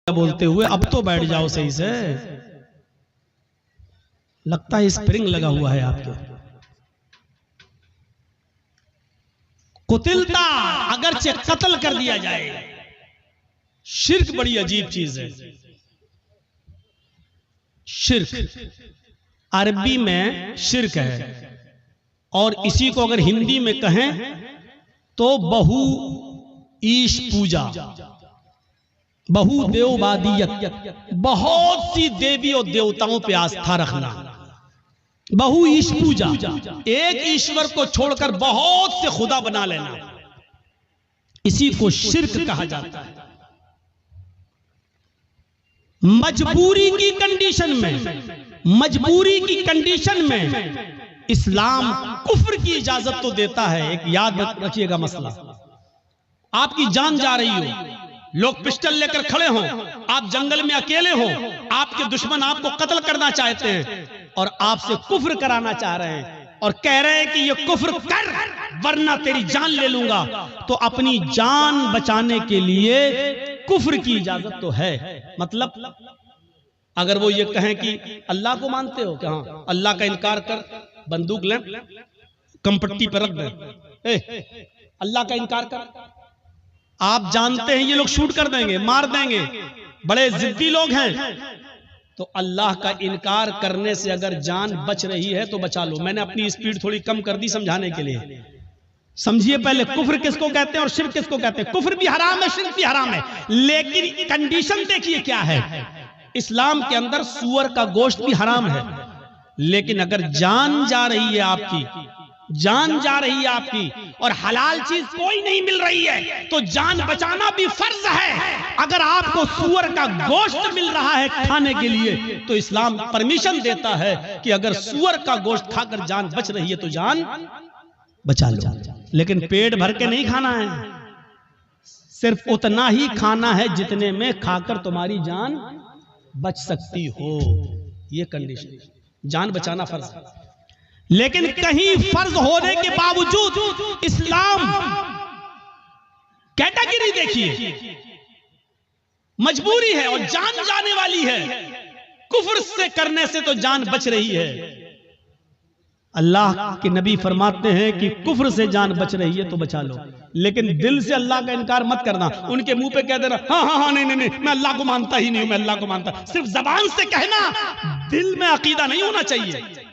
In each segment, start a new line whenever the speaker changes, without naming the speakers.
बोलते हुए अब तो बैठ जाओ सही से, लगता है स्प्रिंग लगा हुआ है आपके। कुतिलता अगरचे कत्ल कर दिया जाए, शिर्क बड़ी अजीब चीज है। शिर्क अरबी में शिर्क है, और इसी को अगर हिंदी में कहें तो बहु ईश पूजा, बहुदेववादियत, बहुत सी देवी और देवताओं पे आस्था रखना, बहु ईश पूजा, एक ईश्वर को छोड़कर बहुत से खुदा बना लेना, इसी को शिर्क कहा जाता है। मजबूरी की कंडीशन में इस्लाम कुफ्र की इजाजत तो देता है। एक याद रखिएगा मसला, आपकी जान जा रही हो, लोग पिस्टल लेकर खड़े हों, आप जंगल में अकेले हो, आपके दुश्मन आपको कत्ल करना चाहते हैं और आपसे कुफ्र कराना चाह रहे हैं और कह रहे हैं कि ये कुफ्र कर वरना तेरी जान ले लूंगा, तो अपनी जान बचाने के लिए कुफ्र की इजाजत तो है। मतलब अगर वो ये कहें कि अल्लाह को मानते हो क्या, हाँ, अल्लाह का इनकार कर, बंदूक ले कंपट्टी पर रख दे, अल्लाह का इनकार कर, आप जानते हैं ये लोग शूट कर देंगे, मार देंगे, बड़े जिद्दी लोग हैं, तो अल्लाह का इनकार करने से अगर जान बच रही है तो बचा लो। मैंने अपनी स्पीड थोड़ी कम कर दी समझाने के लिए। समझिए पहले कुफ्र किसको कहते हैं और शिर्क किसको कहते हैं। कुफ्र भी हराम है, शिर्क भी हराम है, लेकिन कंडीशन देखिए क्या है। इस्लाम के अंदर सूअर का गोश्त भी हराम है, लेकिन अगर जान जा रही है आपकी, जान जा रही है आपकी और हलाल चीज कोई नहीं मिल रही है, तो जान बचाना भी फर्ज है। अगर आपको सूअर का गोश्त मिल रहा है खाने के लिए, तो इस्लाम परमिशन देता है कि अगर सूअर का गोश्त खाकर जान बच रही है तो जान बचा लो, लेकिन पेट भर के नहीं खाना है, सिर्फ उतना ही खाना है जितने में खाकर तुम्हारी जान बच सकती हो। ये कंडीशन, जान बचाना फर्ज है। लेकिन कहीं फर्ज होने के बावजूद इस्लाम कैटेगरी देखिए, मजबूरी है और जान जाने वाली है, कुफ्र से करने से तो जान बच रही है। अल्लाह के नबी फरमाते हैं कि कुफ्र से जान बच रही है तो बचा लो, लेकिन दिल से अल्लाह का इनकार मत करना। उनके मुंह पे कह देना हाँ हाँ हाँ नहीं मैं अल्लाह को मानता ही नहीं हूं, मैं अल्लाह को मानता, सिर्फ जबान से कहना, दिल में अकीदा नहीं होना चाहिए।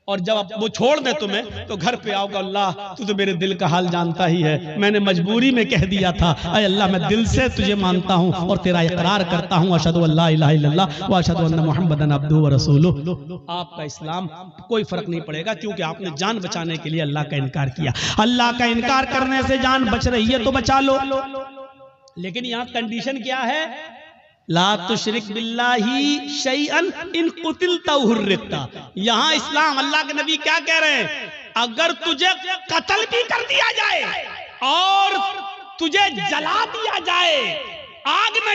और जब वो छोड़ दे तुम्हें तो घर पे आओगे, अल्लाह तू तो मेरे दिल का हाल जानता ही है, मैंने मजबूरी में कह दिया था, अय अल्लाह मैं दिल से तुझे मानता हूं और तेरा इकरार करता हूं, अशहदु अल्ला इलाहा इल्लल्लाह व अशहदु अन्ना मुहम्मदन अब्दुहु व रसूलुहु। आपका इस्लाम कोई फर्क नहीं पड़ेगा, क्योंकि आपने जान बचाने के लिए अल्लाह का इनकार किया। अल्लाह का इनकार करने से जान बच रही है तो बचा लो, लेकिन यहाँ कंडीशन क्या है, ला तुशरिक बिल्लाही शैअन इन कुतिलता हुर्रिकता। यहां इस्लाम, अल्लाह के नबी क्या कह रहे हैं, अगर तुझे कत्ल भी कर दिया जाए और तुझे जला दिया जाए, आग में